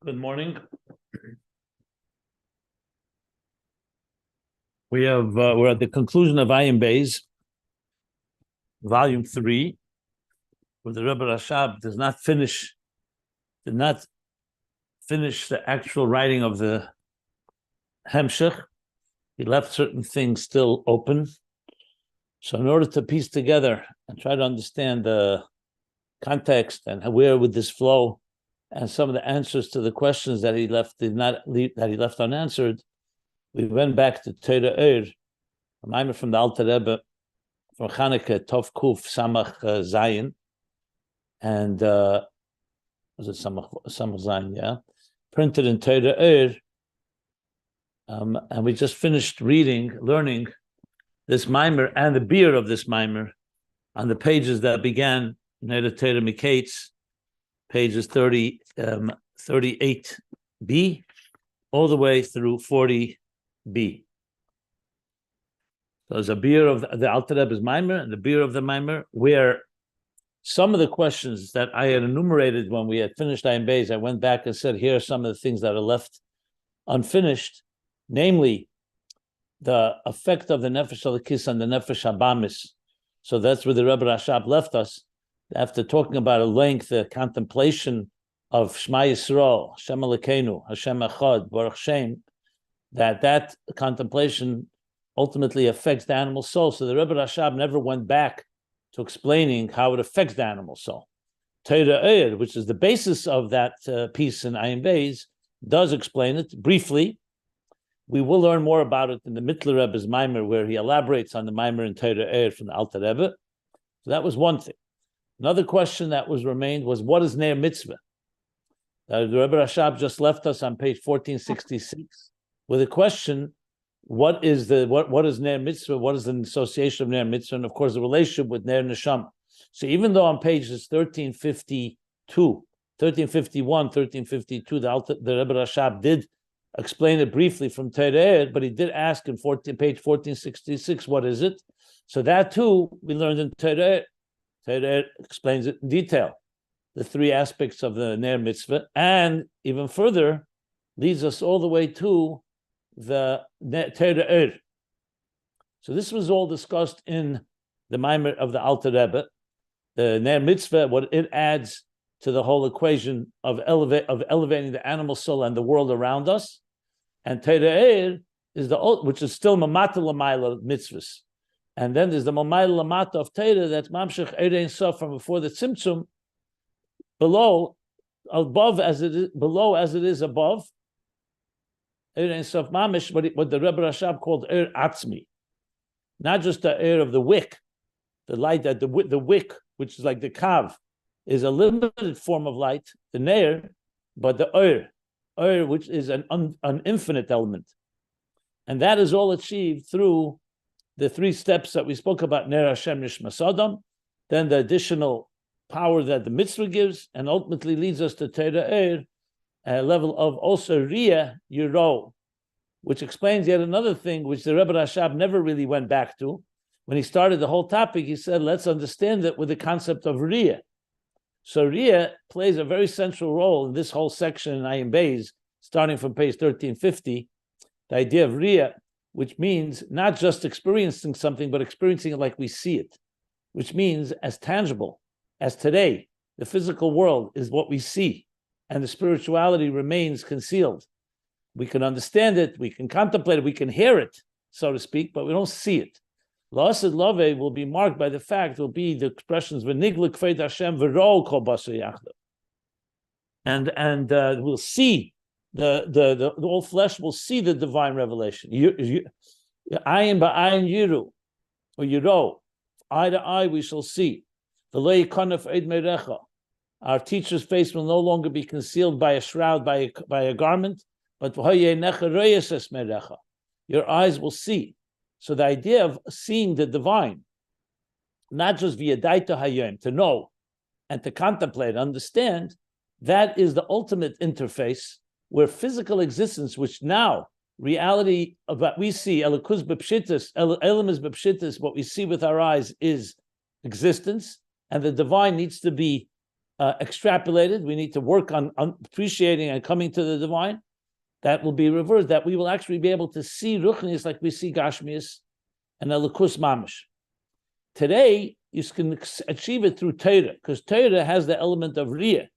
Good morning. We're at the conclusion of Ayin Beis, volume 3, where the Rebbe Rashab did not finish the actual writing of the Hemshech. He left certain things still open. So in order to piece together and try to understand the context and where would this flow, and some of the answers to the questions that he left unanswered, we went back to Torah Ohr, a Maamar from the Alter Rebbe, from Chanukah, Tov Kuf Samach Zayin, and was it Samach Zayin? Yeah, printed in Torah Ohr, and we just finished learning this Maamar and the beer of this Maamar on the pages that began Ner Torah Miketz, pages 38b, all the way through 40b. So there's a beer of the Alter Rebbe's Maamar and the beer of the Maamar, where some of the questions that I had enumerated when we had finished Ayin Beis, I went back and said, here are some of the things that are left unfinished, namely the effect of the Nefesh Elokis on the Nefesh Habamis. So that's where the Rebbe Rashab left us, after talking about at length the contemplation of Shema Yisrael, Hashem Elokeinu, Hashem Echad, Baruch Shem, that contemplation ultimately affects the animal soul. So the Rebbe Rashab never went back to explaining how it affects the animal soul. Torah Ohr, which is the basis of that piece in Ayin Beis, does explain it briefly. We will learn more about it in the Mitteler Rebbe's Maamar, where he elaborates on the Maamar in Torah Ohr from the Alter Rebbe. So that was one thing. Another question that remained was, what is Ner Mitzvah? The Rebbe Rashab just left us on page 1466 with a question: what is Ner Mitzvah? What is the association of Ner Mitzvah? And of course, the relationship with Ner Neshama. So even though on pages 1351, 1352, the Rebbe Rashab did explain it briefly from Torah Ohr, but he did ask in page 1466, what is it? So that too we learned in Torah Ohr. Torah explains it in detail, the three aspects of the Ner Mitzvah, and even further leads us all the way to the Torah Ohr. So this was all discussed in the Maamar of the Alter Rebbe. The Ner Mitzvah, what it adds to the whole equation of elevating the animal soul and the world around us, and Torah Ohr is which is still Maamar L'mayla mitzvahs. And then there's the Maamar Lamata of Torah, that's Mamshech Ein Sof from before the Tzimtzum, below as it is above, Ein Sof Mamish, what the Rebbe Rashab called Ohr Atzmi. Not just the Ohr of the wick, the light that the wick, which is like the Kav, is a limited form of light, the Ner, but the Ohr, which is an infinite element. And that is all achieved through the three steps that we spoke about, Ner Hashem Nishmas Adam, then the additional power that the mitzvah gives, and ultimately leads us to Torah Ohr, a level of also Riyah Yiro, which explains yet another thing which the Rebbe Rashab never really went back to. When he started the whole topic, he said, let's understand it with the concept of Riyah. So Riyah plays a very central role in this whole section in Ayin Beis, starting from page 1350, the idea of Riyah, which means not just experiencing something, but experiencing it like we see it, which means as tangible as today. The physical world is what we see, and the spirituality remains concealed. We can understand it, we can contemplate it, we can hear it, so to speak, but we don't see it. La'asad Lave will be marked by the fact, will be the expressions, V'niglik Kfeid Hashem V'ro Kol Basar Yachdav. And we'll see the all flesh will see the divine revelation. Ayin ba'ayin yiru, or yiro, eye to eye we shall see. Our teacher's face will no longer be concealed by a shroud, by a garment, but your eyes will see. So the idea of seeing the divine, not just via daita hayom, to know and to contemplate, understand, that is the ultimate interface where physical existence, which now reality of what we see, elikus b'pshitis, elam is b'pshitis, what we see with our eyes is existence, and the divine needs to be extrapolated. We need to work on appreciating and coming to the divine. That will be reversed. That we will actually be able to see ruchnius like we see gashmius and elikus mamish. Today, you can achieve it through Torah, because Torah has the element of riyah.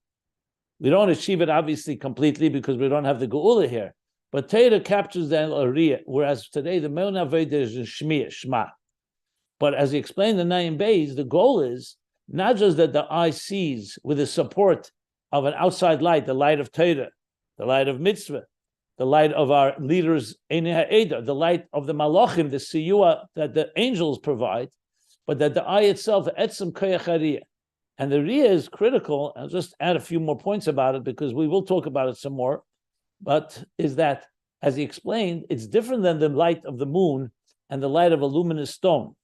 We don't achieve it obviously completely because we don't have the geula here, but Torah captures the riyah, whereas today the main avodah is in shma. But as he explained in Ayin Beis, the goal is not just that the eye sees with the support of an outside light, the light of Torah, the light of mitzvah, the light of our leaders, the light of the malachim, the siyua that the angels provide, but that the eye itself, the etzem koyach hariyah. And the riyah is critical. I'll just add a few more points about it because we will talk about it some more. But is that, as he explained, it's different than the light of the moon and the light of a luminous stone,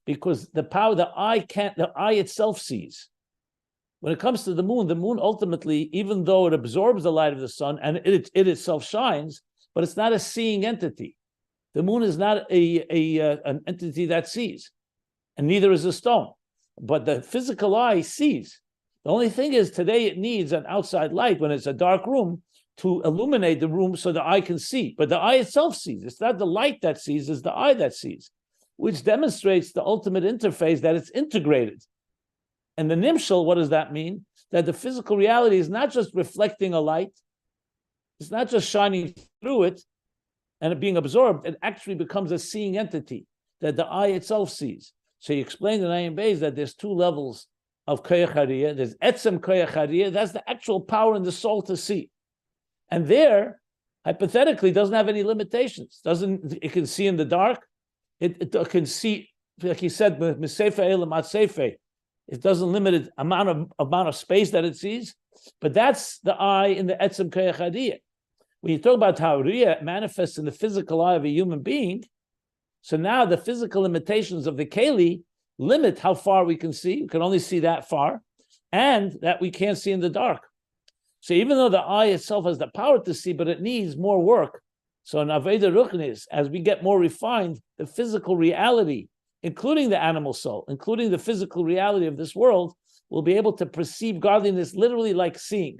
because the eye itself sees. When it comes to the moon ultimately, even though it absorbs the light of the sun and it itself shines, but it's not a seeing entity. The moon is not an entity that sees, and neither is a stone. But the physical eye sees. The only thing is today it needs an outside light when it's a dark room to illuminate the room so the eye can see. But the eye itself sees. It's not the light that sees, it's the eye that sees, which demonstrates the ultimate interface, that it's integrated. And the nimshal, what does that mean? That the physical reality is not just reflecting a light, it's not just shining through it and it being absorbed, it actually becomes a seeing entity that the eye itself sees. So he explained in Ayin Beis that there's two levels of koyach hariyah. There's etzem koyach hariyah, that's the actual power in the soul to see. And there, hypothetically, doesn't have any limitations. It can see in the dark, it can see, like he said, it doesn't limit the amount of space that it sees, but that's the eye in the etzem koyach hariyah. When you talk about how riyah manifests in the physical eye of a human being, so now the physical limitations of the keli limit how far we can see. We can only see that far, and that we can't see in the dark. So even though the eye itself has the power to see, but it needs more work. So in Aveda Ruchnis, as we get more refined, the physical reality, including the animal soul, including the physical reality of this world, will be able to perceive godliness literally like seeing.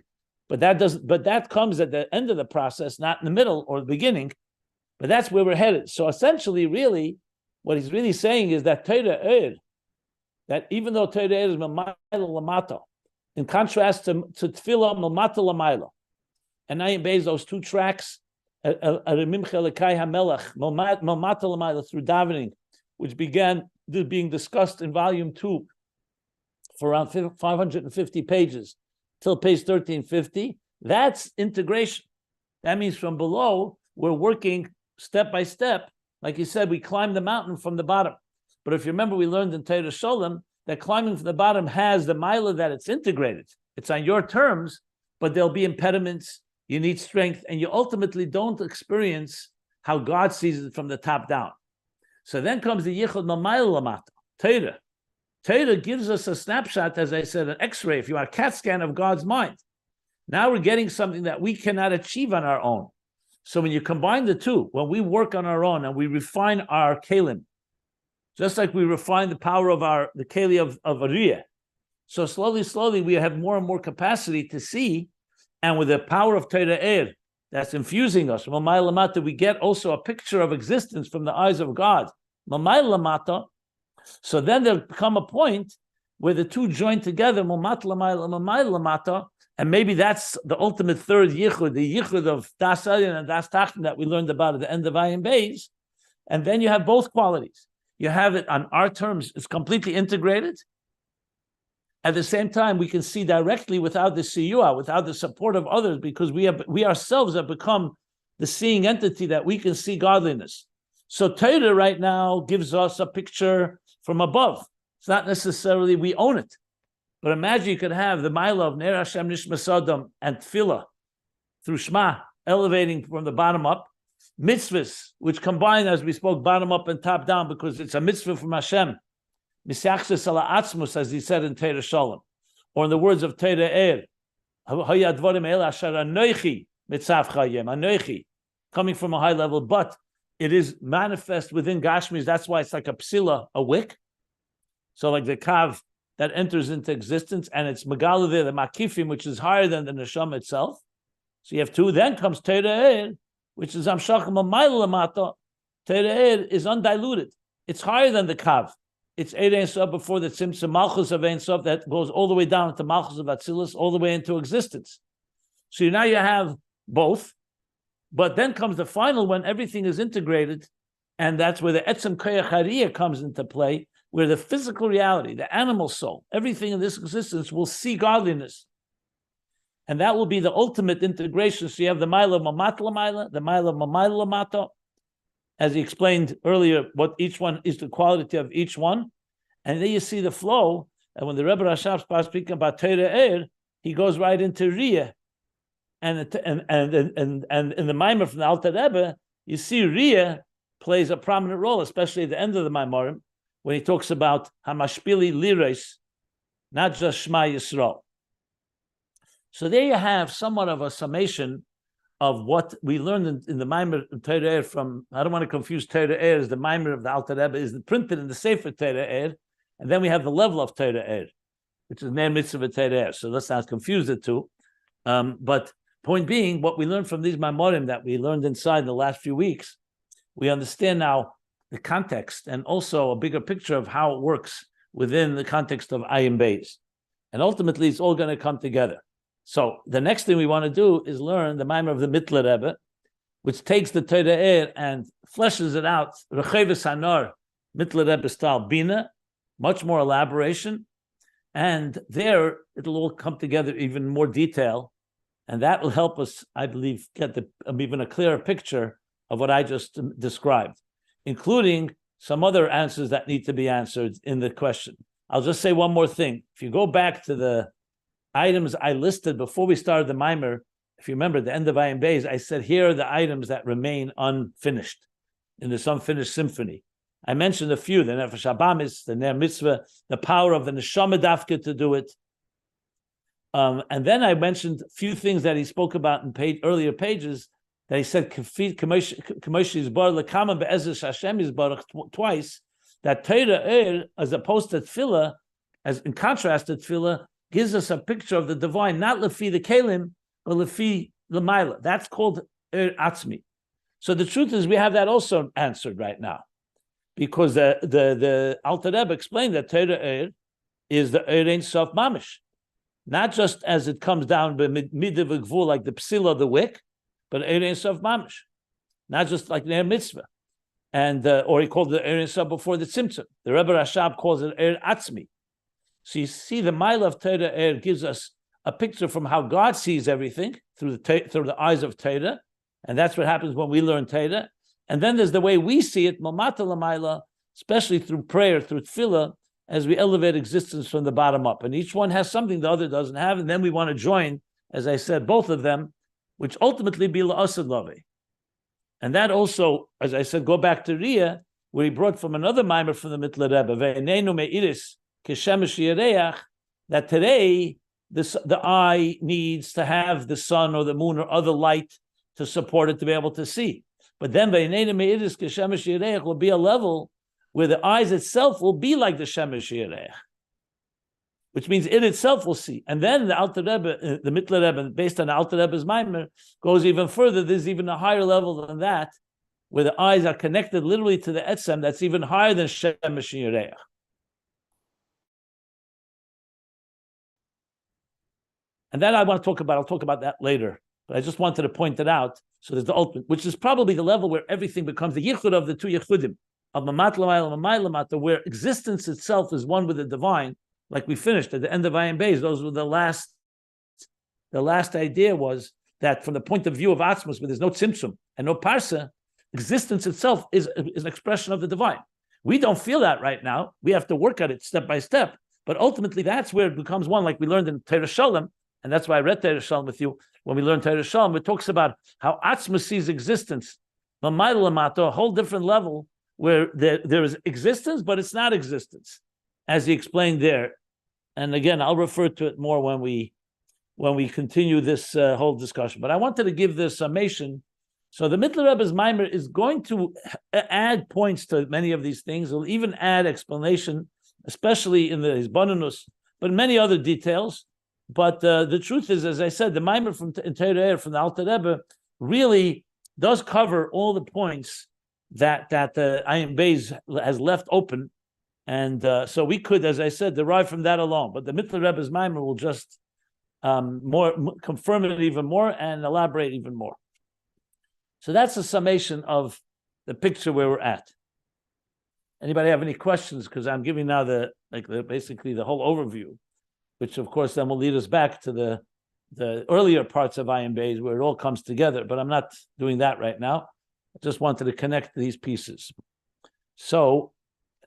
But that comes at the end of the process, not in the middle or the beginning. But that's where we're headed. So essentially, really, what he's really saying is that Torah Ohr, that even though Torah Ohr is Maamar Lamata, in contrast to Tefillah Mamata Lamayla, and Ayin Beis, those two tracks, Arimimcha Lekai HaMelech, Mamata Lamayla through davening, which began being discussed in volume 2 for around 550 pages till page 1350. That's integration. That means from below, we're working step by step. Like you said, we climb the mountain from the bottom. But if you remember, we learned in Torah Sholem that climbing from the bottom has the mila that it's integrated. It's on your terms, but there'll be impediments. You need strength, and you ultimately don't experience how God sees it from the top down. So then comes the Yichud Mamayla Lamata, Torah. Torah gives us a snapshot, as I said, an X-ray, if you want, a CAT scan of God's mind. Now we're getting something that we cannot achieve on our own. So when you combine the two, when we work on our own and we refine our kelim, just like we refine the power of the keli of Ariyah, so slowly we have more and more capacity to see, and with the power of Torah Ohr that's infusing us, Mamay Lamata, we get also a picture of existence from the eyes of God. Mamay Lamata. So then there'll come a point where the two join together, Mamata Mamay Lamata. And maybe that's the ultimate third yichud, the yichud of Das Elyon and Das Tachton that we learned about at the end of Ayin Beis. And then you have both qualities. You have it on our terms, it's completely integrated. At the same time, we can see directly without the siyua, without the support of others, because we ourselves have become the seeing entity that we can see godliness. So Torah right now gives us a picture from above. It's not necessarily we own it. But imagine you could have the Maila of Ner Hashem Nishmas Adam and Tefillah through Shema, elevating from the bottom up. Mitzvahs, which combine, as we spoke, bottom up and top down, because it's a mitzvah from Hashem. Misyachses ala atzmus, as he said in Torah Sholem. Or in the words of Torah Ohr, Hayadvorim el asher anoichi mitzav chayim, anoichi, coming from a high level, but it is manifest within Gashmis. That's why it's like a psila, a wick. So like the kav that enters into existence, and it's Megala there, the Makifim, which is higher than the Neshama itself. So you have two. Then comes Torah Ohr, which is Amshachim Amayla Lamata. Torah Ohr is undiluted. It's higher than the Kav. It's Eid Ein Sof before the Tzimtzum Malchus of Ein Sof that goes all the way down into Malchus of Atzilus, all the way into existence. So now you have both, but then comes the final when everything is integrated, and that's where the Etzem Koyach Hariyah comes into play, where the physical reality, the animal soul, everything in this existence will see godliness. And that will be the ultimate integration. So you have the Maila Mamat Lamaila, the Maila Mamaila Lamato, as he explained earlier, what each one is, the quality of each one. And then you see the flow. And when the Rebbe Rashab starts speaking about Torah Ohr, he goes right into Riyah. And in the Maamar from the Alter Rebbe, you see Riyah plays a prominent role, especially at the end of the Maamorim, when he talks about Hamashpili Lirais, not just Shema Yisrael. So there you have somewhat of a summation of what we learned in the Maamar Torah Ohr from, I don't want to confuse Torah Ohr as the Maamar of the Alter Rebbe, is printed in the Sefer Torah Ohr, and then we have the level of Torah Ohr, which is Ner Mitzvah Torah Ohr. So let's not confuse the two. But point being, what we learned from these Maamorim that we learned inside the last few weeks, we understand now the context and also a bigger picture of how it works within the context of Ayin Beis. And ultimately, it's all going to come together. So the next thing we want to do is learn the Maamar of the Mitteler Rebbe, which takes the Torah Ohr and fleshes it out, Recheves Hanar, Mitteler Rebbe style Bina, much more elaboration. And there, it'll all come together even more detail. And that will help us, I believe, get even a clearer picture of what I just described, including some other answers that need to be answered in the question. I'll just say one more thing. If you go back to the items I listed before we started the Maamar, if you remember at the end of Ayin Beis, I said, here are the items that remain unfinished in this unfinished symphony. I mentioned a few, the Nefesh Habamis, the Ner Mitzvah, the power of the Neshama Dafka to do it. And then I mentioned a few things that he spoke about in earlier pages, that he said, twice, that Torah Ohr, as opposed to Tefillah, as in contrast to Tefillah, gives us a picture of the divine, not lefi the kelim, but lefi l'mayla. That's called Ohr Atzmi. So the truth is, we have that also answered right now, because the Alter Rebbe explained that Torah Ohr is the Ohr Ein Sof Mamish, not just as it comes down by midah v'gvul, like the psila, the wick, but Ohr Ein Sof Mamish, not just like Ner Mitzvah, and or he called it Ohr Ein Sof before the Tzimtzum. The Rebbe Rashab calls it Ohr Atzmi. So you see, the Mile of Torah Ohr gives us a picture from how God sees everything through the eyes of Torah, and that's what happens when we learn Torah. And then there's the way we see it, Mamata Lamaila, especially through prayer, through Tefillah, as we elevate existence from the bottom up. And each one has something the other doesn't have, and then we want to join, as I said, both of them, which ultimately be La'asad Lave. And that also, as I said, go back to Riyah, where he brought from another Maamar from the Mitteler Rebbe, Ve'eneinu me'iris, that today the eye needs to have the sun or the moon or other light to support it to be able to see. But then will be a level where the eyes itself will be like the Shemesh Yerech, which means it itself will see. And then the Alter Rebbe, the Mitteler Rebbe, based on the Alter Rebbe's Maamar, goes even further. There's even a higher level than that, where the eyes are connected literally to the Etzem, that's even higher than Shemesh Yerech. And that I want to talk about. I'll talk about that later. But I just wanted to point it out. So there's the ultimate, which is probably the level where everything becomes the yichud of the two yichudim, of Mamat L'mayla, Mamay L'mata, where existence itself is one with the divine, like we finished at the end of Ayin Beis. Those were the last idea was that from the point of view of Atzmus, where there's no tzimtzum and no parsa, existence itself is an expression of the divine. We don't feel that right now. We have to work at it step by step. But ultimately, that's where it becomes one, like we learned in Torah Shalom. And that's why I read Torah Shalom with you. When we learn Torah Shalom, it talks about how Atzma sees existence, a whole different level where there is existence, but it's not existence, as he explained there. And again, I'll refer to it more when we continue this whole discussion. But I wanted to give this summation. So the Mitteler Rebbe's Maamar is going to add points to many of these things. He'll even add explanation especially in the Hisbonenus, but many other details. But the truth is, as I said, the Maamar from Torah Ohr from the Alter Rebbe really does cover all the points that the Ayin Beis has left open, and so we could, as I said, derive from that alone. But the Mitteler Rebbe's Maamar will just more confirm it even more and elaborate even more. So that's a summation of the picture where we're at. Anybody have any questions? Because I'm giving now basically the whole overview, which of course then will lead us back to the earlier parts of Ayin Beis where it all comes together. But I'm not doing that right now. I just wanted to connect these pieces. So,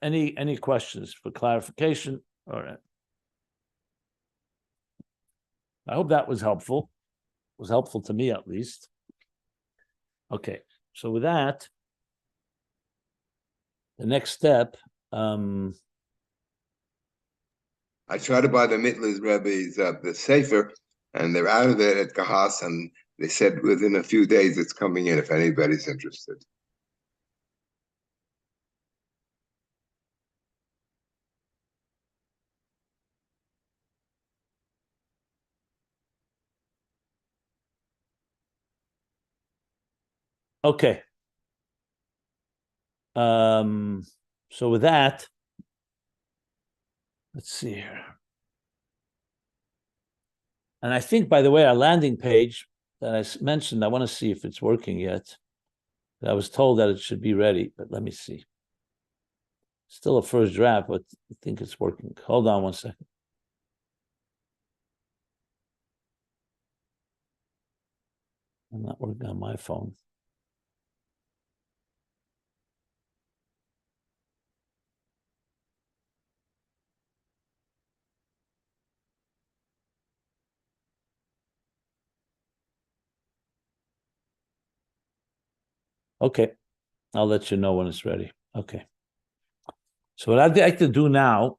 any questions for clarification? All right. I hope that was helpful. It was helpful to me at least. Okay. So with that, the next step. I tried to buy the Mitteler's Rebbe's the Sefer, and they're out of there at Kahas, and they said within a few days it's coming in if anybody's interested. Okay. So with that, let's see here. And I think, by the way, our landing page that I mentioned, I want to see if it's working yet. I was told that it should be ready, but let me see. Still a first draft, but I think it's working. Hold on one second. I'm not working on my phone. Okay, I'll let you know when it's ready. Okay. So what I'd like to do now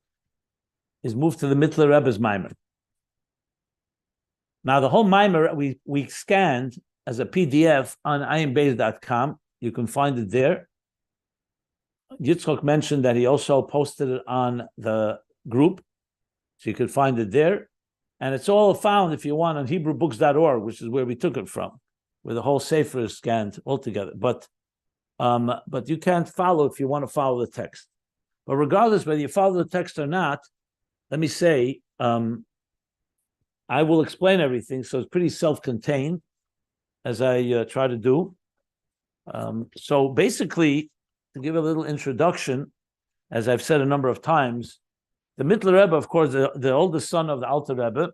is move to the Mitteler Rebbe's Maamar. Now the whole Maamar we scanned as a PDF on ayinbeis.com. You can find it there. Yitzchok mentioned that he also posted it on the group, so you could find it there. And it's all found, if you want, on HebrewBooks.org, which is where we took it from, where the whole Sefer is scanned altogether. But you can't follow if you want to follow the text. But regardless whether you follow the text or not, let me say, I will explain everything, so it's pretty self-contained, as I try to do. So basically, to give a little introduction, as I've said a number of times, the Mitteler Rebbe, of course, the oldest son of the Alter Rebbe,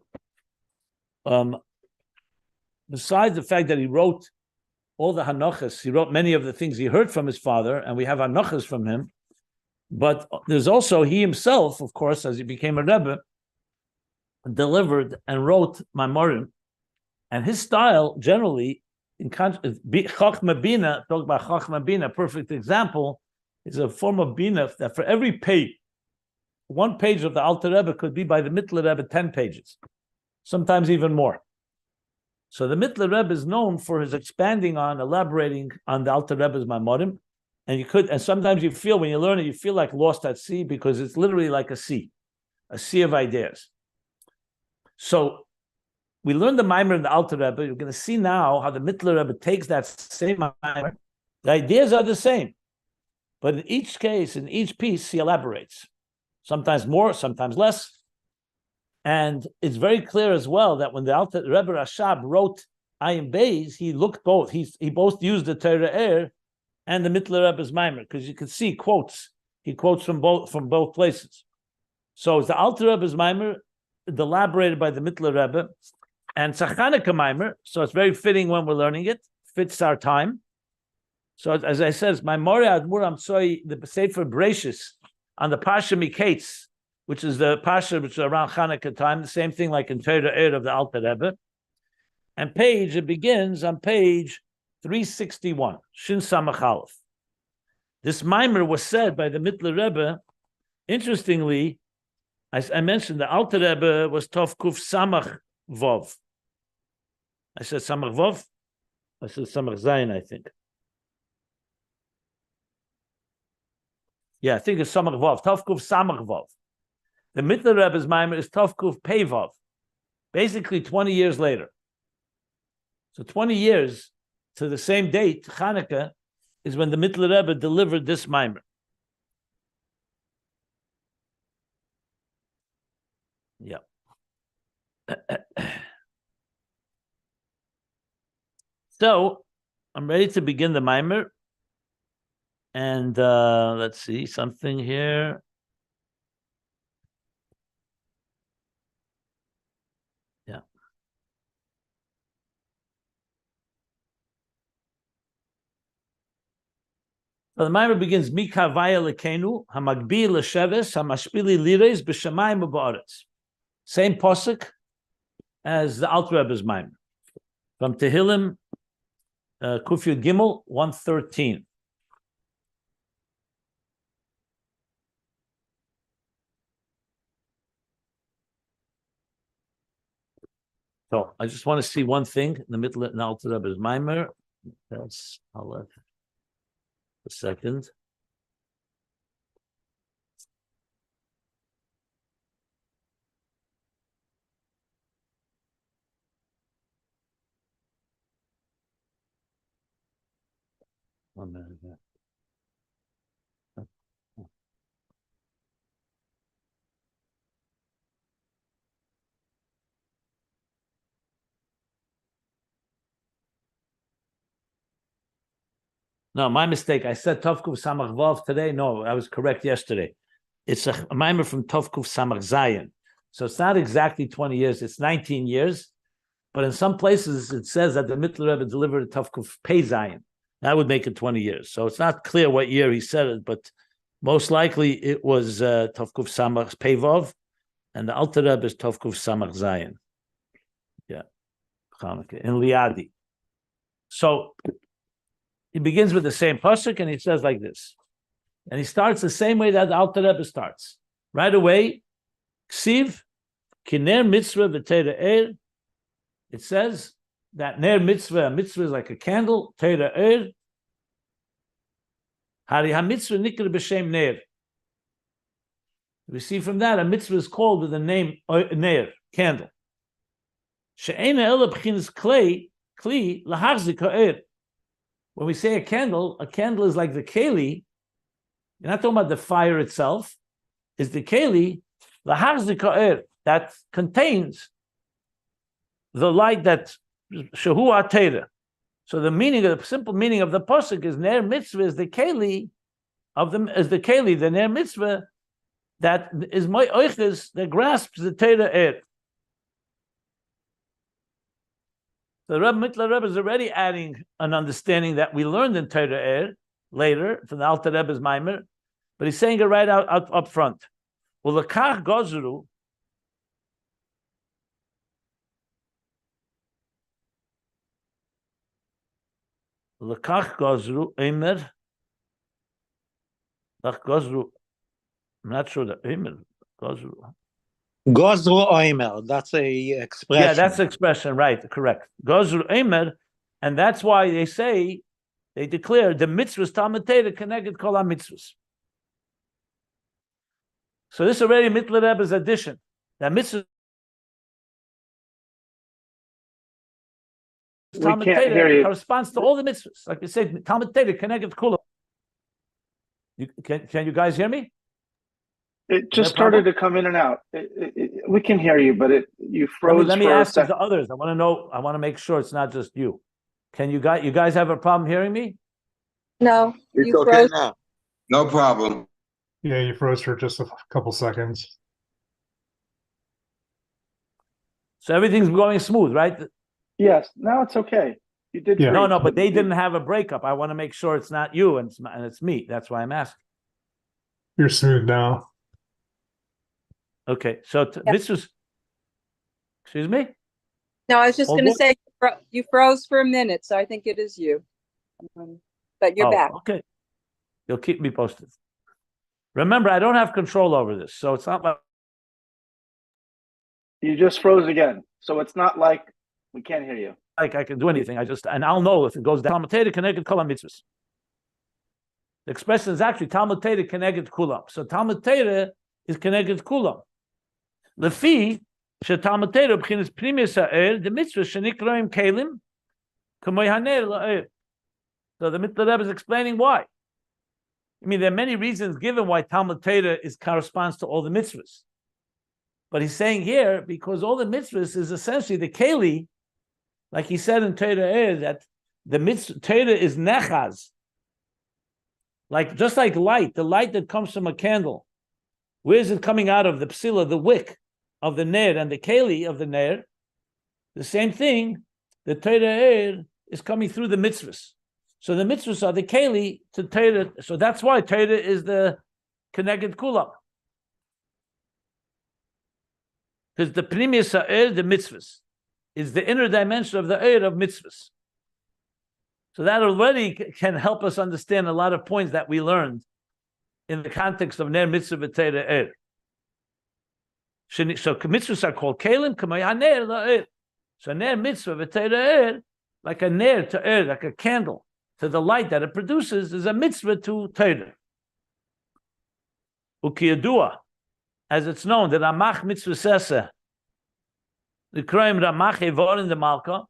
besides the fact that he wrote all the Hanochas, he wrote many of the things he heard from his father, and we have Hanochas from him, but there's also he himself, of course, as he became a Rebbe, delivered and wrote Maamorei, and his style generally, Chochma Bina, talk about Chochma Bina, perfect example, is a form of Bina that for every page, one page of the Alter Rebbe could be by the Mitteler Rebbe 10 pages, sometimes even more. So the Mitteler Rebbe is known for his expanding on, elaborating on the Alter Rebbe's Maamorei, and sometimes you feel, when you learn it, you feel like lost at sea, because it's literally like a sea of ideas. So we learned the Maamar in the Alter Rebbe. You're going to see now how the Mitteler Rebbe takes that same Maamar. The ideas are the same, but in each case, in each piece, he elaborates. Sometimes more, sometimes less. And it's very clear as well that when the Alter Rebbe Rashab wrote Ayin Beis, he looked both. He both used the Torah Ohr and the Mitteler Rebbe's Maamar, because you can see quotes. He quotes from both places. So it's the Alter Rebbe's Maamar, elaborated by the Mitteler Rebbe, and it's a Chanukah Maamar, so it's very fitting when we're learning it, fits our time. So as I said, it's Maamorei Admur HaEmtzoi, the Sefer Bereishis, on the Pasha Miketz, which is the Pasha which is around Chanukah time, the same thing like in Torah Ohr of the Alter Rebbe. And it begins on page 361, Shin Samach Aleph. This Maamar was said by the Mitteler Rebbe. Interestingly, I mentioned the Alter Rebbe was Tov Kuf Samach Vov. I said Samach Vov? I said Samach Zayin, I think. Yeah, I think it's Samach Vov. Tov Kuf Samach Vov. The Mitteler Rebbe's Maamar is Tovkuf Pevav, basically 20 years later. So 20 years to the same date, Chanukah, is when the Mitteler Rebbe delivered this Maamar. Yeah. So I'm ready to begin the Maamar. And let's see something here. Yeah. So the Maamar begins, Mika vaya lekenu, hamagbi l'sheves, hamashpili lires, b'shamayim u'ba'aretz. Same posuk as the Alter Rebbe's Maamar. From Tehillim, Kufyud Gimel, 113. So I just want to see one thing in the middle of the Alter Rebbe's Maamar. That's, I'll let a second. One minute. No, my mistake. I said Tovkuf Samach Vav today. No, I was correct yesterday. It's a Maamar from Tovkuf Samach Zayin. So it's not exactly 20 years. It's 19 years. But in some places, it says that the Mitteler Rebbe delivered a Tovkuf Pei Zayin. That would make it 20 years. So it's not clear what year he said it, but most likely it was Tovkuf Samach Pei Vav, and the Alter Rebbe is Tovkuf Samach Zayin. Yeah. In Liadi. So he begins with the same pasuk, and he says like this. And he starts the same way that the Alter Rebbe starts. Right away, Ksiv, ki Ner Mitzvah v'Torah Ohr. It says that Ner Mitzvah, mitzvah is like a candle, Torah Ohr. Hari ha-mitzvah nikra b'shem Ner. We see from that, a mitzvah is called with the name Ner, candle. She'ena ela b'chinas kli lahachzik ha'Ohr. When we say a candle is like the keli. You're not talking about the fire itself. It's the keli, the hachzik ha'Ohr, that contains the light that shehu ha'Torah. So the simple meaning of the pasuk is Ner Mitzvah is the keli the Ner Mitzvah that is my oiches that grasps the Torah Ohr. The Mitteler Rebbe is already adding an understanding that we learned in Torah Ohr later from the Alter Rebbe's Maamar, but he's saying it right out up front. Well, lekach gozru. Lekach gozru Eimer. Lekach gozru. I'm not sure that Eimer gozru. Gozru Oimer, that's a expression. Yeah, that's the expression, right, correct. Gozru Eimer, and that's why they declare the mitzvahs Talmud Torah connected kol ha-mitzvahs. So this already Mitteler Rebbe's addition. That mitzvah Talmud Torah corresponds to all the mitzvahs. Like we say, Talmud Torah connected kol. Can you guys hear me? It just started to come in and out. We can hear you, but you froze. Let me ask the others. I want to know. I want to make sure it's not just you. Can you guys have a problem hearing me? No, It's you okay froze. now. No problem. Yeah, you froze for just a couple seconds. So everything's going smooth, right? Yes, now it's okay. You did. Yeah. great. No, but they didn't have a breakup. I want to make sure it's not you and it's me. That's why I'm asking. You're smooth now. Okay, so this was. Excuse me? No, I was just Hold going to on. say you froze for a minute, so I think it is you. But you're back. Okay. You'll keep me posted. Remember, I don't have control over this, so it's not like You just froze again, so it's not like we can't hear you. I can do anything. And I'll know if it goes down. Talmud Torah connected kol ha-mitzvahs. The expression is actually Talmud Torah connected kulam. So Talmud Torah is connected kulam. Lefi shetalmud Torah b'chinas primus ha'er the mitzvah shenikroim kelim k'moy haner la'er. So the Mitteler Rebbe is explaining why. I mean, there are many reasons given why Talmud Torah corresponds to all the mitzvahs. But he's saying here, because all the mitzvahs is essentially the keli, like he said in Torah Ohr, that the mitzvah Torah is nechaz. Like, just like light, the light that comes from a candle. Where is it coming out of? The psila, the wick of the ner, and the keli of the ner. The same thing, the Torah Ohr is coming through the mitzvahs. So the mitzvahs are the keli to Torah. So that's why Torah is the keneged kulam. Because the primus ha'er, the mitzvahs, is the inner dimension of the Ohr of mitzvahs. So that already can help us understand a lot of points that we learned in the context of Ner Mitzvah v'Torah Ohr. So mitzvahs are called kelim k'may haner la'er. So Ner Mitzvah v'Torah Ohr, like a ner to Ohr, like a candle to the light that it produces, is a mitzvah to Torah. Ukiyadua, as it's known, that Ramach mitzvah sesa, the Kroim Ramach Evor in the Malka,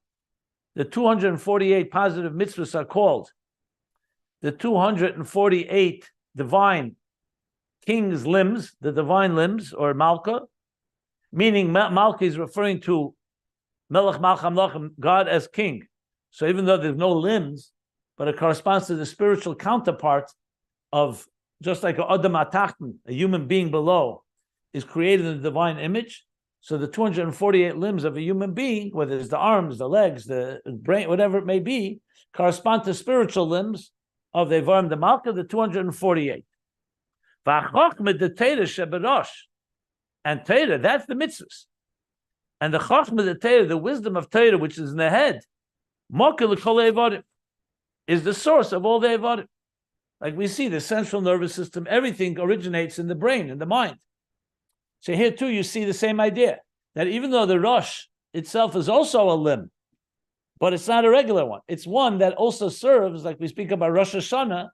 the 248 positive mitzvahs are called the 248 divine king's limbs, the divine limbs, or Malka, meaning Malka is referring to Melech Malcham Lochem, God as king. So even though there's no limbs, but it corresponds to the spiritual counterpart of, just like a Adam Atachten, a human being below, is created in the divine image. So the 248 limbs of a human being, whether it's the arms, the legs, the brain, whatever it may be, correspond to spiritual limbs of the Evarim, the Malka, the 248. And Torah, that's the mitzvahs. And the Chochmah, the Torah, the wisdom of Torah, which is in the head, is the source of all the Evarim. Like we see, the central nervous system, everything originates in the brain, in the mind. So here too, you see the same idea, that even though the Rosh itself is also a limb, but it's not a regular one. It's one that also serves, like we speak about Rosh Hashanah,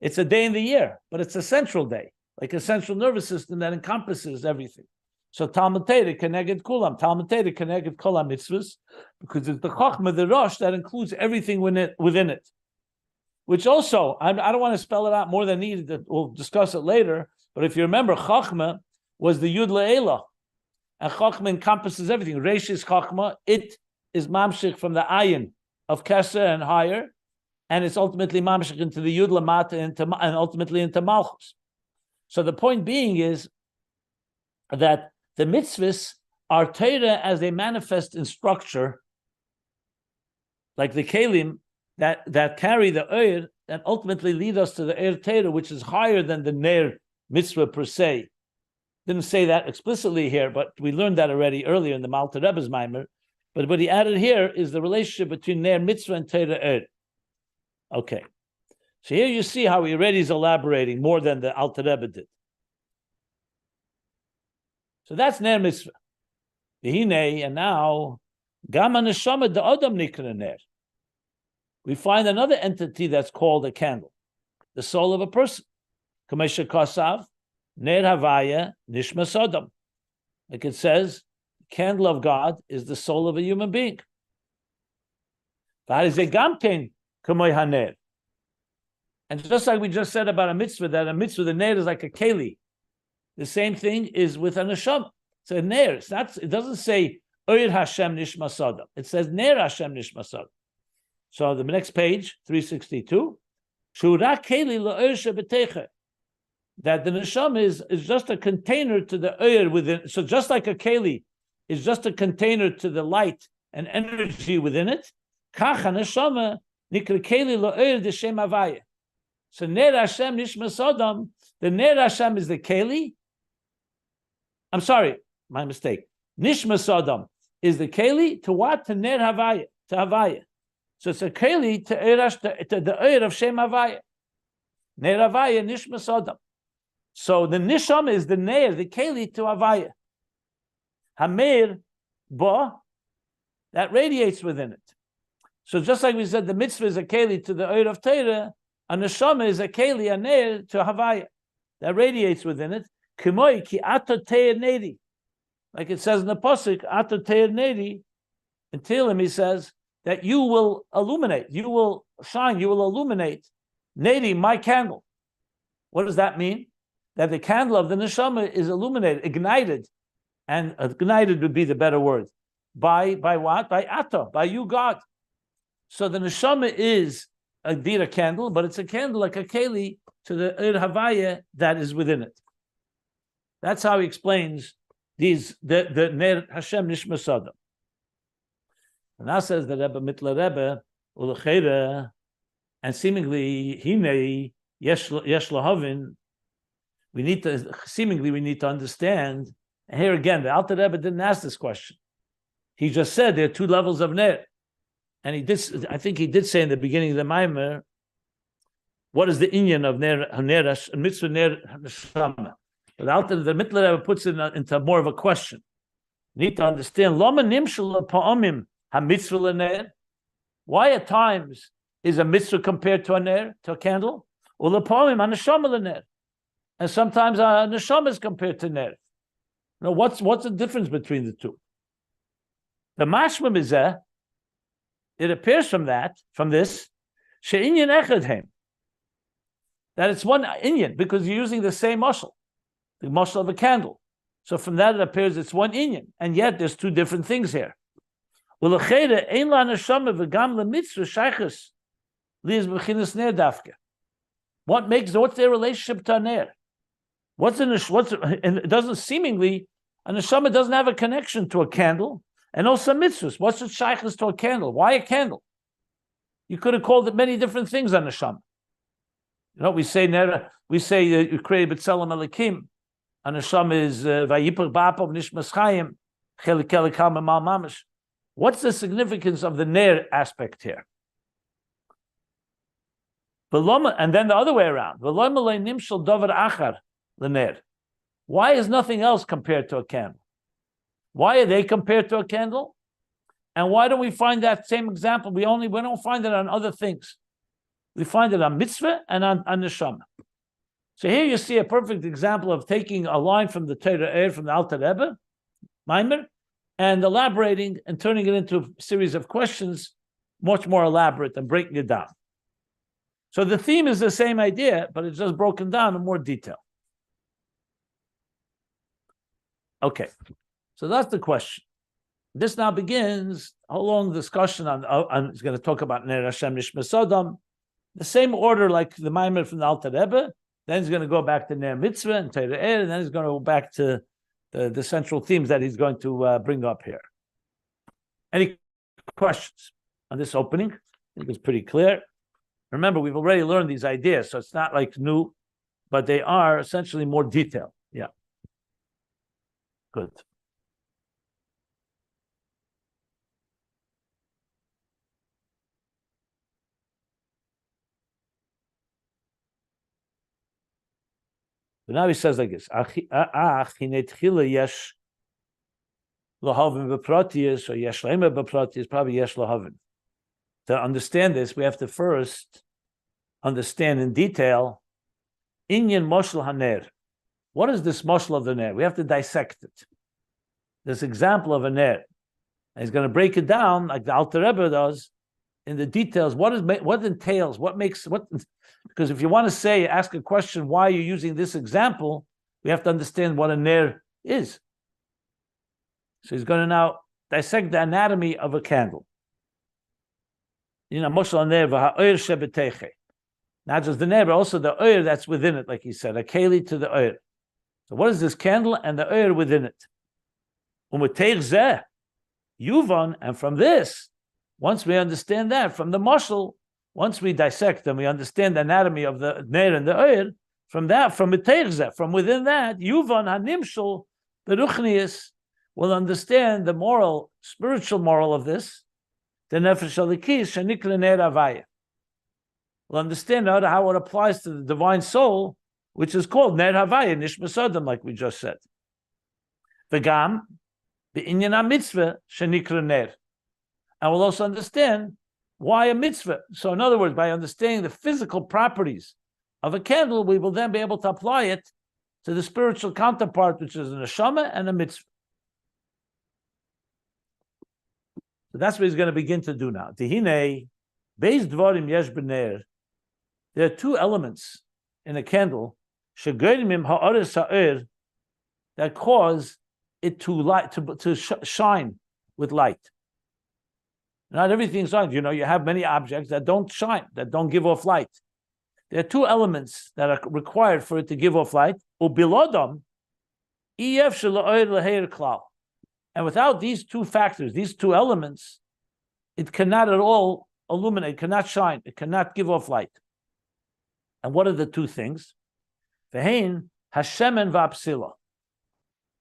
it's a day in the year, but it's a central day, like a central nervous system that encompasses everything. So Talmud Torah keneged kulam, Talmud Torah keneged kulam mitzvahs, because it's the Chochmah, the Rosh, that includes everything within it. Which also, I don't want to spell it out more than needed, we'll discuss it later, but if you remember, Chochmah was the Yud Le'ela, and Chochmah encompasses everything. Bereishis Chochmah, it is mamshich from the Ayin of Keser and higher, and it's ultimately mamshich into the Yud Lamata and ultimately into Malchus. So the point being is that the mitzvahs are Torah as they manifest in structure, like the kelim that carry the Ohr and ultimately lead us to the Ohr Torah, which is higher than the Ner Mitzvah per se. Didn't say that explicitly here, but we learned that already earlier in the Alter Rebbe's Maamar. But what he added here is the relationship between Ner Mitzvah and Torah Ohr. Okay. So here you see how he already is elaborating more than the Alter Rebbe did. So that's Ner Mitzvah. And now, Gama Neshama the Adam Nikra Ner. We find another entity that's called a candle, the soul of a person. Kamesha Kosav, Ner Havaya Nishma Sodom. Like it says, the candle of God is the soul of a human being. And just like we just said about a mitzvah, that a mitzvah, the ner is like a keli. The same thing is with a neshama. It's a ner. It doesn't say Oir Hashem Nishma Sodom. It says Ner Hashem Nishma Sodom. So the next page, 362, Shura keli la'oir shebetecha. That the neshama is just a container to the oir within. So just like a keli is just a container to the light and energy within it, kacha neshama nikra keli la'oir d'shem havaya. So Ner Hashem Nishma Sodom, the Ner Hashem is the keli. I'm sorry, my mistake. Nishma Sodom is the keli to what? To Ner Havaya, to Havaya. So it's a keli to the oir of Shem Havaya. Ner Havaya Nishma Sodom. So the nisham is the ner, the keli to Havaya. Hamir ba, that radiates within it. So just like we said, the mitzvah is a keli to the oir of Torah, a neshama is a keli, a ner to Havaya, that radiates within it. Kimoi ki ato teir neri, like it says in the pasuk, Ato Teir Neri, in Tehillim he says that you will illuminate, you will shine, you will illuminate Neri, my candle. What does that mean? That the candle of the neshama is illuminated, ignited, and ignited would be the better word. By what? By Ato, by you, God. So the neshama is a candle, but it's a candle like a keli to the Havaya that is within it. That's how he explains the Ner Hashem Nishma Sada. And now says the Rebbe, Mitteler Rebbe, Ulechera, and seemingly Hine Yesh Lahavin. We need to understand. And here again, the Alter Rebbe didn't ask this question. He just said there are two levels of Ner. And he did. I think he did say in the beginning of the Maamar, what is the inyan of Ner Mitzvah Ner Neshama? But the Mitteler Rebbe puts it into more of a question. You need to understand. Lama nimshel pa'amim ha-mitzvah l'ner. Why at times is a mitzvah compared to a ner, to a candle? Ula pa'amim ha-neshama l'ner. And sometimes a neshama is compared to ner. Now, what's the difference between the two? The mashma mizeh, it appears from this, she'inyan echad heim, that it's one inyan, because you're using the same mashal, the mashal of a candle. So from that it appears it's one inyan, and yet there's two different things here. What's their relationship to a ner? And it doesn't seemingly, a neshama doesn't have a connection to a candle, and also mitzvahs. What's the shaykhs to a candle? Why a candle? You could have called it many different things on neshama. You know, we say you created b'tzelem elikim. A neshama is vayipach ba'apav nishmas chayim chelik elikam mal mamish. What's the significance of the ner aspect here? And then the other way around. Nimshal davar achar l'ner. Why is nothing else compared to a candle? Why are they compared to a candle? And why don't we find that same example? We don't find it on other things. We find it on mitzvah and on neshama. So here you see a perfect example of taking a line from the Torah Ohr, from the Alter Rebbe, Maamar, and elaborating and turning it into a series of questions, much more elaborate and breaking it down. So the theme is the same idea, but it's just broken down in more detail. Okay. So that's the question. This now begins a long discussion on it's going to talk about Ner Hashem Nishma Sodom, the same order like the Maamar from the Alter Rebbe. Then he's going to go back to Ner Mitzvah and Torah Ohr, and then he's going to go back to the central themes that he's going to bring up here. Any questions on this opening? I think it's pretty clear. Remember, we've already learned these ideas, so it's not like new, but they are essentially more detailed. Yeah. Good. But now he says like this: yesh lahavin b'pratius, or yesh lema b'pratius, probably yesh lahavin. To understand this, we have to first understand in detail inyan moshel haner. What is this moshel of the ner? We have to dissect it. This example of a ner, and he's going to break it down like the Alter Rebbe does in the details. What entails? What makes what? Because if you want to ask a question, why are you using this example? We have to understand what a ner is. So he's going to now dissect the anatomy of a candle. Moshel ner v'ha'oir shebeteche. Not just the ner, but also the oir that's within it, like he said, a keli to the oir. So what is this candle and the oir within it? U'meteich zeh yuvan, and from this, once we understand that, from the moshel, once we dissect and we understand the anatomy of the ner and the oir, from meteich zeh, from within that, yuvan hanimshel beruchnius, will understand the moral, spiritual moral of this, the nefesh alikis shenikra ner havaya. We'll understand how it applies to the divine soul, which is called Ner Havaya, Nishma Sodom, like we just said. V'gam, b'inyan mitzvah, shenikra ner. And we'll also understand why a mitzvah. So in other words, by understanding the physical properties of a candle, we will then be able to apply it to the spiritual counterpart, which is a neshama and a mitzvah. So that's what he's going to begin to do now. Tihine, Beis Dvarim Yesh B'Ner. There are two elements in a candle, Shegorimim Ha'aris Ha'er, that cause it to light, to shine with light. Not everything's on. You have many objects that don't shine, that don't give off light. There are two elements that are required for it to give off light. Ubilodam, and without these two factors, these two elements, it cannot at all illuminate, it cannot shine, it cannot give off light. And what are the two things? Vehein hashemen va'psila,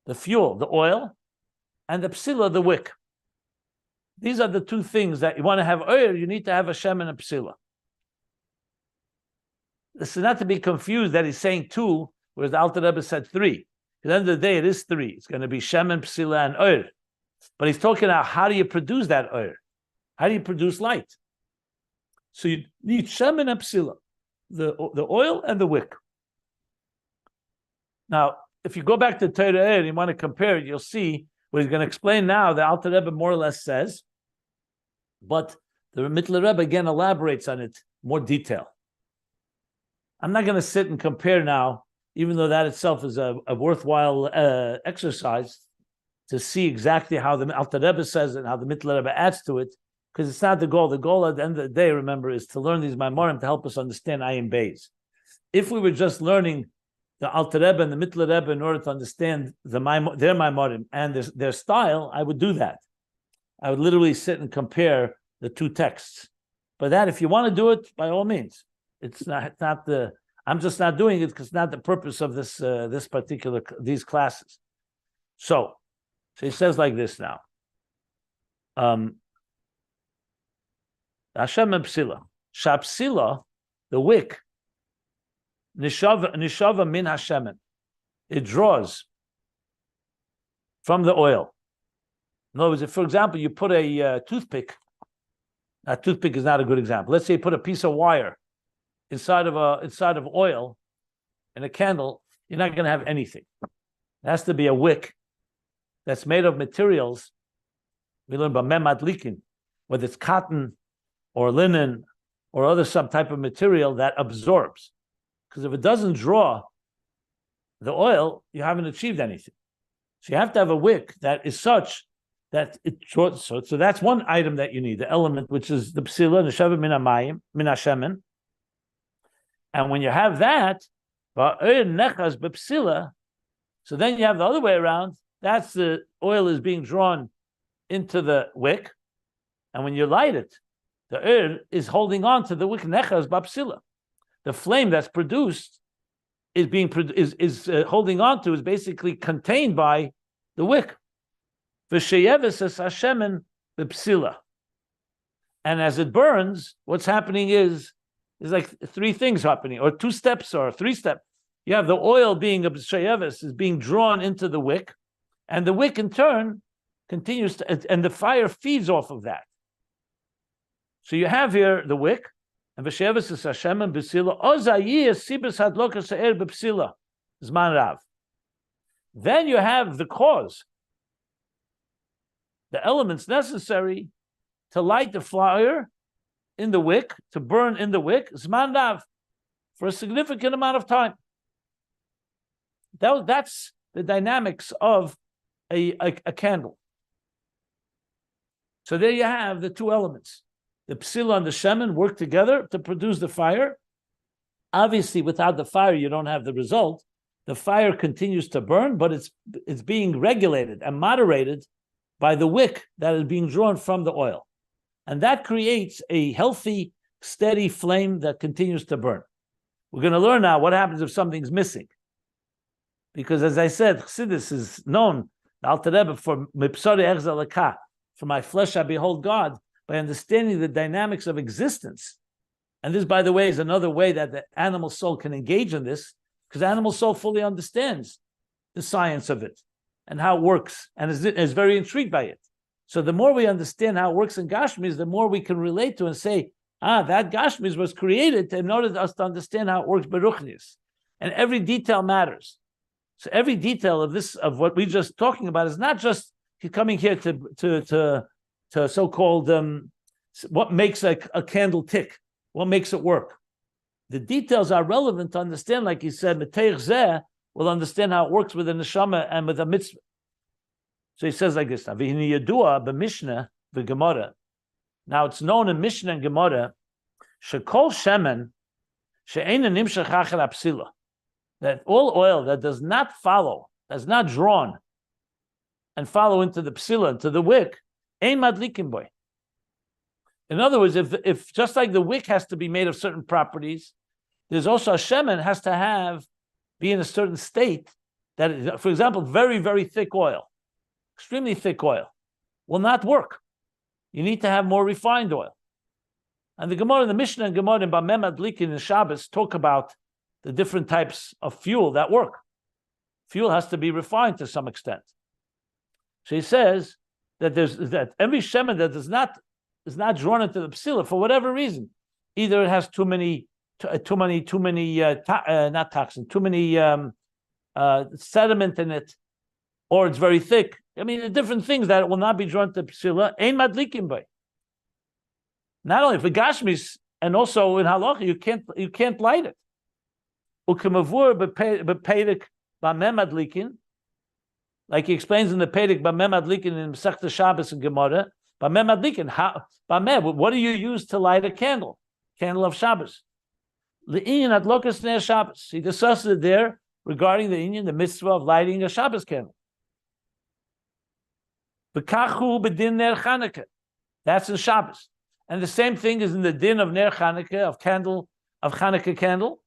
the fuel, the oil, and the psila, the wick. These are the two things that you want to have oil, you need to have a shemen and psila. This is not to be confused that he's saying two, whereas the Alter Rebbe said three. At the end of the day, it is three. It's going to be shemen, psila, and oil. But he's talking about how do you produce that oil? How do you produce light? So you need shemen and psila, the oil and the wick. Now, if you go back to Torah Ohr and you want to compare it, you'll see what he's going to explain now. The Alter Rebbe more or less says, but the Mitteler Rebbe again elaborates on it more detail. I'm not going to sit and compare now, even though that itself is a worthwhile exercise to see exactly how the Alter Rebbe says it and how the Mitteler Rebbe adds to it, because it's not the goal. The goal at the end of the day, remember, is to learn these Maamorim to help us understand Ayin Beis. If we were just learning the Alter Rebbe and the Mitteler Rebbe in order to understand their Maamorim and their style, I would do that. I would literally sit and compare the two texts. But that, if you want to do it, by all means. It's not the. I'm just not doing it because it's not the purpose of these classes. So he says like this now. Hashem and Psila. Shapsila, the wick, Nishava min Hashemen. It draws from the oil. In other words, if, for example, you put a toothpick, a toothpick is not a good example. Let's say you put a piece of wire inside of oil in a candle, you're not going to have anything. It has to be a wick that's made of materials. We learn about memadlikin, whether it's cotton or linen or other some type of material that absorbs. Because if it doesn't draw the oil, you haven't achieved anything. So you have to have a wick that is such that it draws. So that's one item that you need, the element, which is the psila, the neshava min hamayim, min hashemen. And when you have that, so then you have the other way around. That's the oil is being drawn into the wick, and when you light it, the oil is holding on to the wick. Nechaz b'psila, the flame that's produced is being holding on to, is basically contained by the wick. V'sheyeves es hashemen b'psila, and as it burns, what's happening is like three things happening, or two steps, or three steps. You have the oil being shayeves, is being drawn into the wick, and the wick in turn continues to, and the fire feeds off of that. So you have here the wick, and v'sheyeves is Hashem and b'sila. Ozayi is sibas hadloka se'er b'psila zman rav. Then you have the cause, the elements necessary to light the fire in the wick, to burn in the wick, zman rav, for a significant amount of time. That's the dynamics of a candle. So there you have the two elements. The psila and the shemen work together to produce the fire. Obviously, without the fire, you don't have the result. The fire continues to burn, but it's being regulated and moderated by the wick that is being drawn from the oil. And that creates a healthy, steady flame that continues to burn. We're going to learn now what happens if something's missing. Because as I said, Chassidus is known, the Alter Rebbe, for Mipsari Echzalaka, for my flesh I behold God, by understanding the dynamics of existence. And this, by the way, is another way that the animal soul can engage in this, because the animal soul fully understands the science of it and how it works, and is very intrigued by it. So the more we understand how it works in Gashmis, the more we can relate to and say, that Gashmis was created in order for us to understand how it works Beruchnis. And every detail matters. So every detail of this, of what we're just talking about, is not just coming here to to so-called what makes a candle tick, what makes it work. The details are relevant to understand, like he said, will understand how it works with the neshama and with the mitzvah. So he says like this: now it's known in Mishnah and Gemara, shekol shemen she'eina nimshach achar hapsila, that all oil that does not follow, that's not drawn and follow into the psila, into the wick, ein madlikin boy. In other words, if just like the wick has to be made of certain properties, there's also a shemen has to be in a certain state that, for example, very, very thick oil, extremely thick oil, will not work. You need to have more refined oil. And the Gemara, the Mishnah and Gemara in Bameh Madlikin and Shabbos talk about the different types of fuel that work. Fuel has to be refined to some extent. So he says that that every shemen that is not drawn into the psila for whatever reason, either it has too many not toxin, too many sediment in it, or it's very thick. I mean, the different things that will not be drawn to psila. Ein madlikin by. Not only for gashmis, and also in halacha, you can't light it. Ukemavur bepeirik bameh madlikin, like he explains in the Peirik bameh madlikin in Masechta Shabbos and Gemara. Bameh madlikin, what do you use to light a candle? Candle of Shabbos. L'inyan adlokas ner Shabbos. He discusses it there regarding the inyan, the mitzvah of lighting a Shabbos candle. B'kachu b'din ner Chanukah. That's in Shabbos. And the same thing is in the din of ner Chanukah, of Chanukah candle.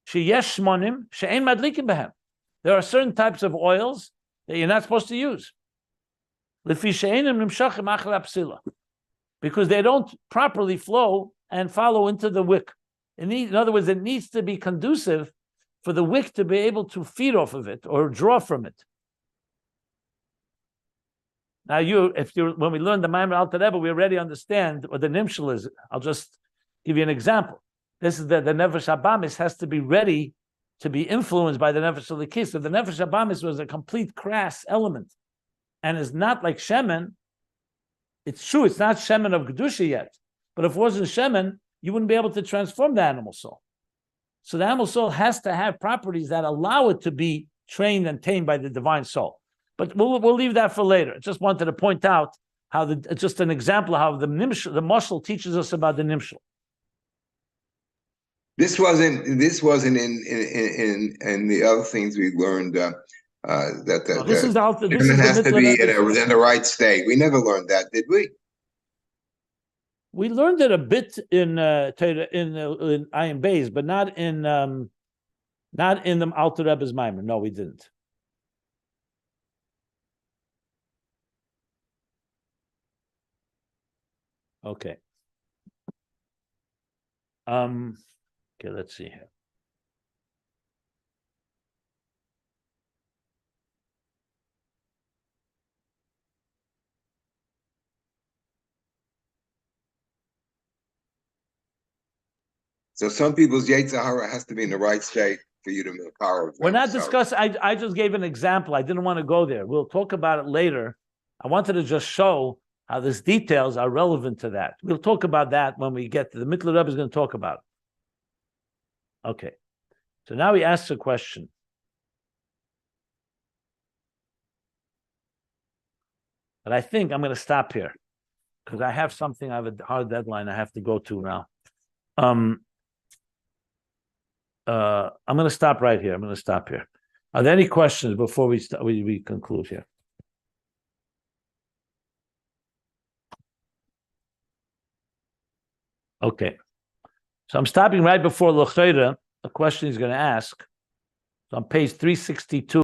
Sheyesh shmonim she'ein madlikin b'hem. There are certain types of oils that you're not supposed to use. L'fi she'einim nimshachim achar hapsila. Because they don't properly flow and follow into the wick. In other words, it needs to be conducive for the wick to be able to feed off of it or draw from it. Now, when we learn the Maamar Alter Rebbe, we already understand what the nimshal is. I'll just give you an example. This is the nefesh habamis has to be ready to be influenced by the nefesh halikis. If the nefesh habamis was a complete crass element and is not like shemen, it's true, it's not shemen of kedusha yet. But if it wasn't shemen, you wouldn't be able to transform the animal soul. So the animal soul has to have properties that allow it to be trained and tamed by the divine soul. But we'll leave that for later. I just wanted to point out how just an example of how the mashal teaches us about the nimshal. This wasn't in the other things we learned This is the has to be in the right state. We never learned that, did we? We learned it a bit in Ayin Beis, but not in the Alter Rebbe's Maamar. No, we didn't. Okay. Okay, let's see here. So some people's Yetzer Hara has to be in the right state for you to empower. We're not discussing. I just gave an example. I didn't want to go there. We'll talk about it later. I wanted to just show how these details are relevant to that. We'll talk about that when we get to the Mitteler. Rebbe is going to talk about it. Okay. So now he asks a question. But I think I'm going to stop here because I have something. I have a hard deadline I have to go to now. I'm going to stop right here. Are there any questions before we conclude here? Okay. So I'm stopping right before L'Chayra, a question he's going to ask. So on page 362.